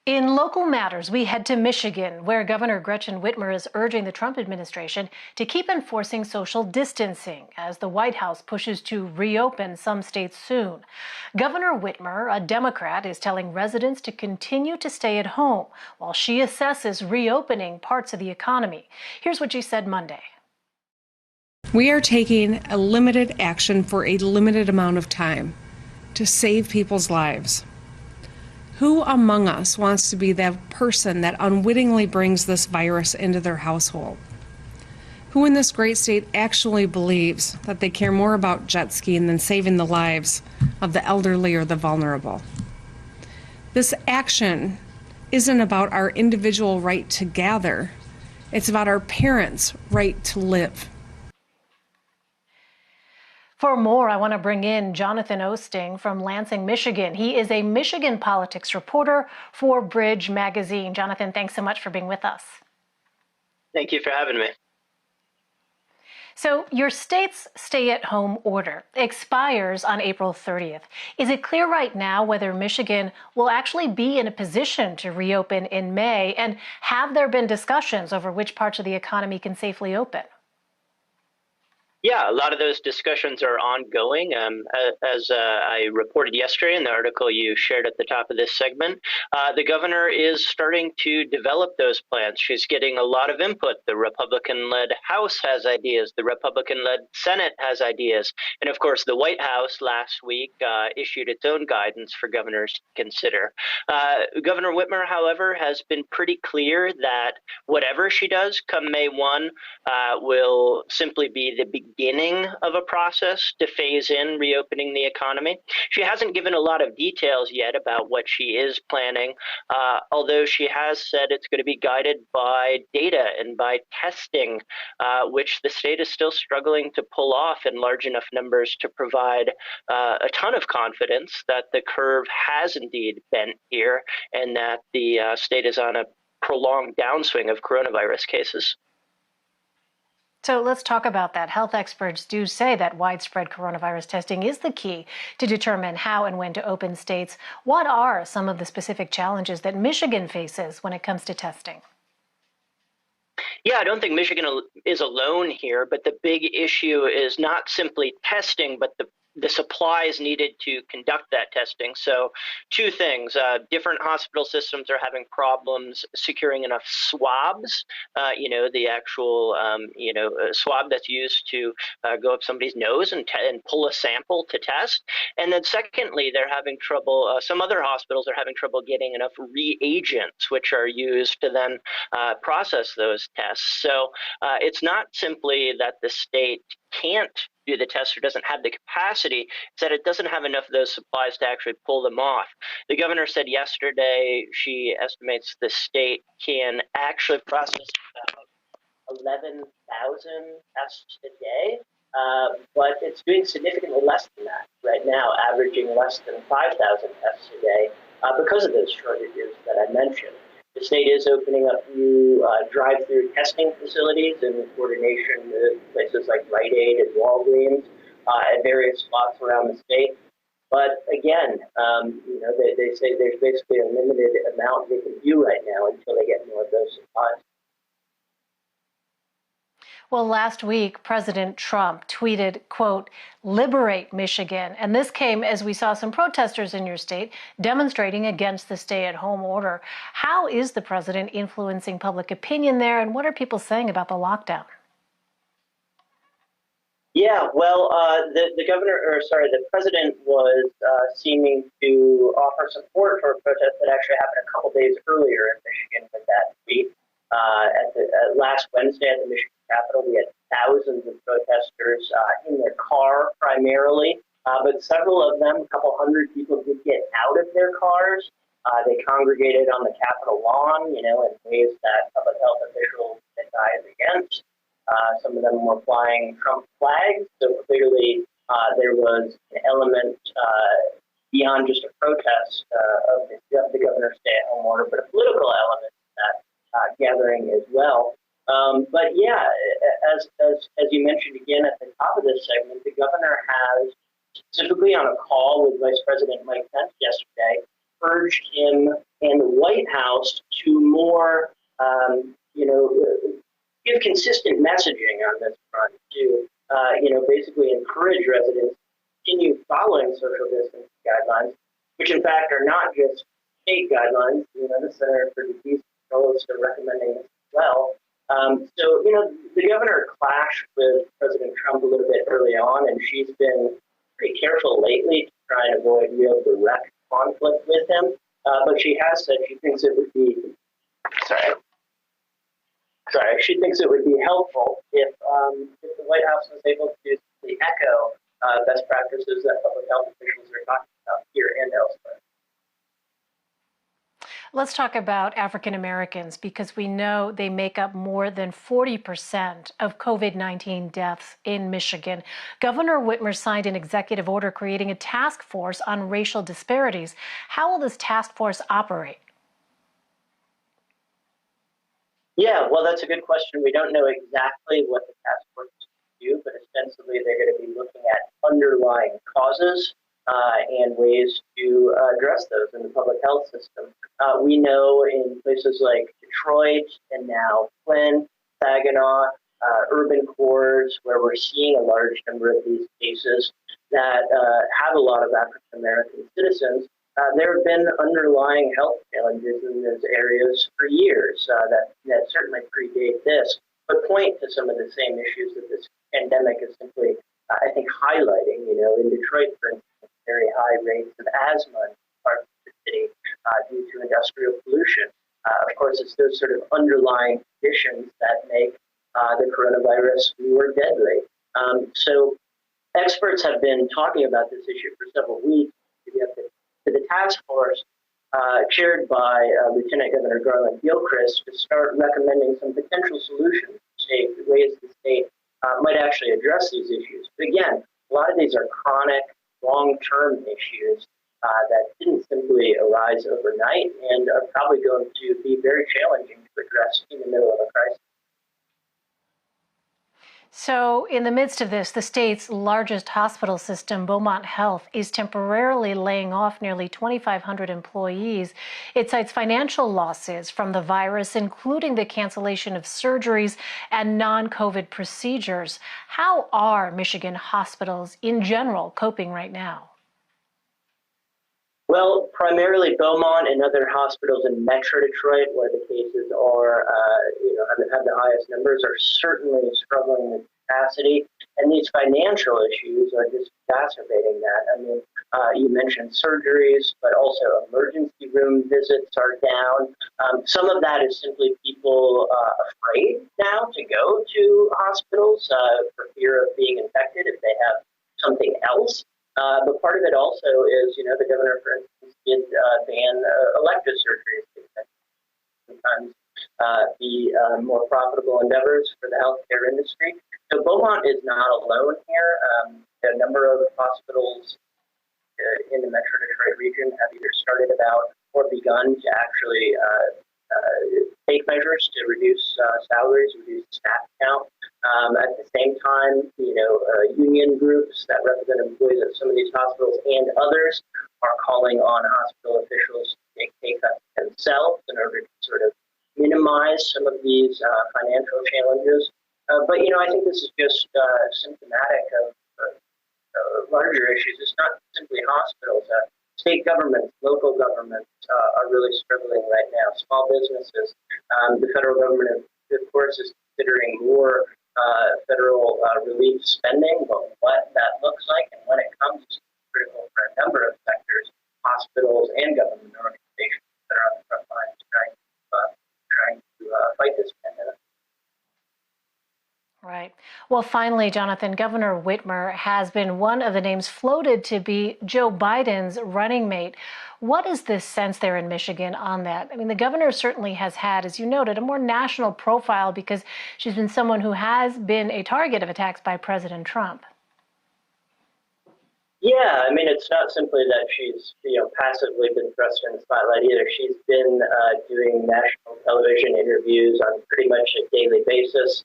In local matters, we head to Michigan, where Governor Gretchen Whitmer is urging the Trump administration to keep enforcing social distancing as the White House pushes to reopen some states soon. Governor Whitmer, a Democrat, is telling residents to continue to stay at home while she assesses reopening parts of the economy. Here's what she said Monday. We are taking a limited action for a limited amount of time to save people's lives. Who among us wants to be that person that unwittingly brings this virus into their household? Who in this great state actually believes that they care more about jet skiing than saving the lives of the elderly or the vulnerable? This action isn't about our individual right to gather. It's about our parents' right to live. For more, I want to bring in Jonathan Oosting from Lansing, Michigan. He is a Michigan politics reporter for Bridge Magazine. Jonathan, thanks so much for being with us. Thank you for having me. So your state's stay-at-home order expires on April 30th. Is it clear right now whether Michigan will actually be in a position to reopen in May? And have there been discussions over which parts of the economy can safely open? Yeah, a lot of those discussions are ongoing. As I reported yesterday in the article you shared at the top of this segment, the governor is starting to develop those plans. She's getting a lot of input. The Republican-led House has ideas. The Republican-led Senate has ideas. And of course, the White House last week issued its own guidance for governors to consider. Governor Whitmer, however, has been pretty clear that whatever she does come May 1 will simply be the beginning of a process to phase in reopening the economy. She hasn't given a lot of details yet about what she is planning, although she has said it's going to be guided by data and by testing, which the state is still struggling to pull off in large enough numbers to provide a ton of confidence that the curve has indeed bent here and that the state is on a prolonged downswing of coronavirus cases. So let's talk about that. Health experts do say that widespread coronavirus testing is the key to determine how and when to open states. What are some of the specific challenges that Michigan faces when it comes to testing? Yeah, I don't think Michigan is alone here, but the big issue is not simply testing, but the supplies needed to conduct that testing. So two things, different hospital systems are having problems securing enough swabs, the actual, swab that's used to go up somebody's nose and pull a sample to test. And then secondly, they're having trouble, some other hospitals are having trouble getting enough reagents, which are used to then process those tests. So it's not simply that the state can't do the test or doesn't have the capacity, it's that it doesn't have enough of those supplies to actually pull them off. The governor said yesterday she estimates the state can actually process about 11,000 tests a day, but it's doing significantly less than that right now, averaging less than 5,000 tests a day because of those shortages that I mentioned. The state is opening up new drive-through testing facilities in coordination with places like Rite Aid and Walgreens at various spots around the state. But again, they say there's basically a limited amount they can do right now until they get more of those supplies. Well, last week, President Trump tweeted, quote, "Liberate Michigan." And this came as we saw some protesters in your state demonstrating against the stay-at-home order. How is the president influencing public opinion there, and what are people saying about the lockdown? Yeah, well, the president was seeming to offer support for a protest that actually happened a couple days earlier in Michigan with that tweet. Last Wednesday at the Michigan Capitol, we had thousands of protesters in their car primarily, but several of them, a couple hundred people, did get out of their cars. They congregated on the Capitol lawn, in ways that public health officials advised against. Some of them were flying Trump flags, so clearly there was an element beyond just a protest of the governor's stay-at-home order, but a political element to that gathering as well. But yeah, as you mentioned again at the top of this segment, the governor has, specifically on a call with Vice President Mike Pence yesterday, urged him and the White House to more, give consistent messaging on this front to, basically encourage residents to continue following social distancing guidelines, which in fact are not just state guidelines. The Center for Disease Control is still recommending this as well. The governor clashed with President Trump a little bit early on, and she's been pretty careful lately to try and avoid real direct conflict with him. But she has said she thinks it would be, she thinks it would be helpful if the White House was able to echo best practices that public health officials are talking about here and elsewhere. Let's talk about African Americans, because we know they make up more than 40% of COVID-19 deaths in Michigan. Governor Whitmer signed an executive order creating a task force on racial disparities. How will this task force operate? Yeah, well, that's a good question. We don't know exactly what the task force is going to do, but ostensibly they're going to be looking at underlying causes and ways to address those in the public health system. We know in places like Detroit and now Flint, Saginaw, urban cores, where we're seeing a large number of these cases that have a lot of African American citizens, there have been underlying health challenges in those areas for years that certainly predate this, but point to some of the same issues that this pandemic is simply, I think, highlighting. In Detroit, for instance, very high rates of asthma in parts of the city due to industrial pollution. Of course, it's those sort of underlying conditions that make the coronavirus more deadly. So experts have been talking about this issue for several weeks. To the task force chaired by Lieutenant Governor Garland Gilchrist to start recommending some potential solutions, ways the state might actually address these issues. But again, a lot of these are chronic, long-term issues that didn't simply arise overnight and are probably going to be very challenging to address in the middle of a crisis. So in the midst of this, the state's largest hospital system, Beaumont Health, is temporarily laying off nearly 2,500 employees. It cites financial losses from the virus, including the cancellation of surgeries and non-COVID procedures. How are Michigan hospitals in general coping right now? Well, primarily Beaumont and other hospitals in Metro Detroit, where the cases are, have the highest numbers, are certainly struggling with capacity. And these financial issues are just exacerbating that. I mean, you mentioned surgeries, but also emergency room visits are down. Some of that is simply people afraid now to go to hospitals for fear of being infected if they have something else. But part of it also is, the governor, for instance, did ban elective surgeries. Sometimes be more profitable endeavors for the healthcare industry. So Beaumont is not alone here. A number of hospitals in the Metro Detroit region have either started about or begun to actually take measures to reduce salaries, reduce staff count. At the same time, union groups that represent employees at some of these hospitals and others are calling on hospital officials to take pay cuts themselves in order to sort of minimize some of these financial challenges. But I think this is just symptomatic of larger issues. It's not simply hospitals. State governments, local governments are really struggling right now. Small businesses. The federal government, of course, is considering more federal relief spending, but what that looks like and when it comes is critical for a number of sectors, hospitals and government organizations that are on the front lines trying to fight this pandemic. Right. Well, finally, Jonathan, Governor Whitmer has been one of the names floated to be Joe Biden's running mate. What is the sense there in Michigan on that? I mean, the governor certainly has had, as you noted, a more national profile because she's been someone who has been a target of attacks by President Trump. Yeah, I mean, it's not simply that she's, passively been thrust in the spotlight either. She's been doing national television interviews on pretty much a daily basis.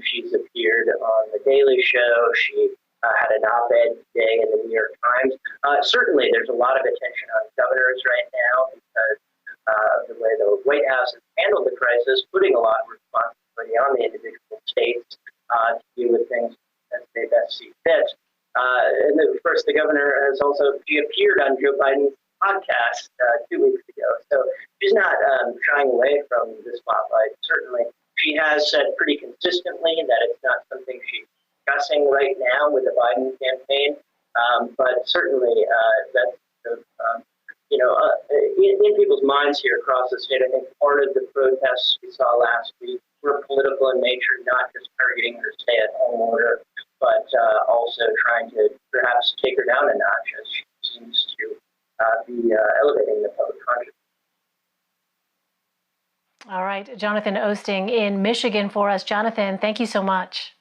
She's appeared on The Daily Show. She had an op-ed today in the New York Times. Certainly, there's a lot of attention on governors right now because of the way the White House has handled the crisis, putting a lot of responsibility on the individual states to deal with things as they best see fit. And then, of course, the governor has also appeared on Joe Biden's podcast 2 weeks ago. So she's not shying away from the spotlight. Certainly, she has said pretty consistently that it's not something she's discussing right now with the Biden campaign. But certainly, that's in people's minds here across the state. I think part of the protests we saw last week were political in nature, not just targeting her stay-at-home order, but also trying to perhaps take her down a notch as she seems to be elevating the public consciousness. All right, Jonathan Oosting in Michigan for us. Jonathan, thank you so much.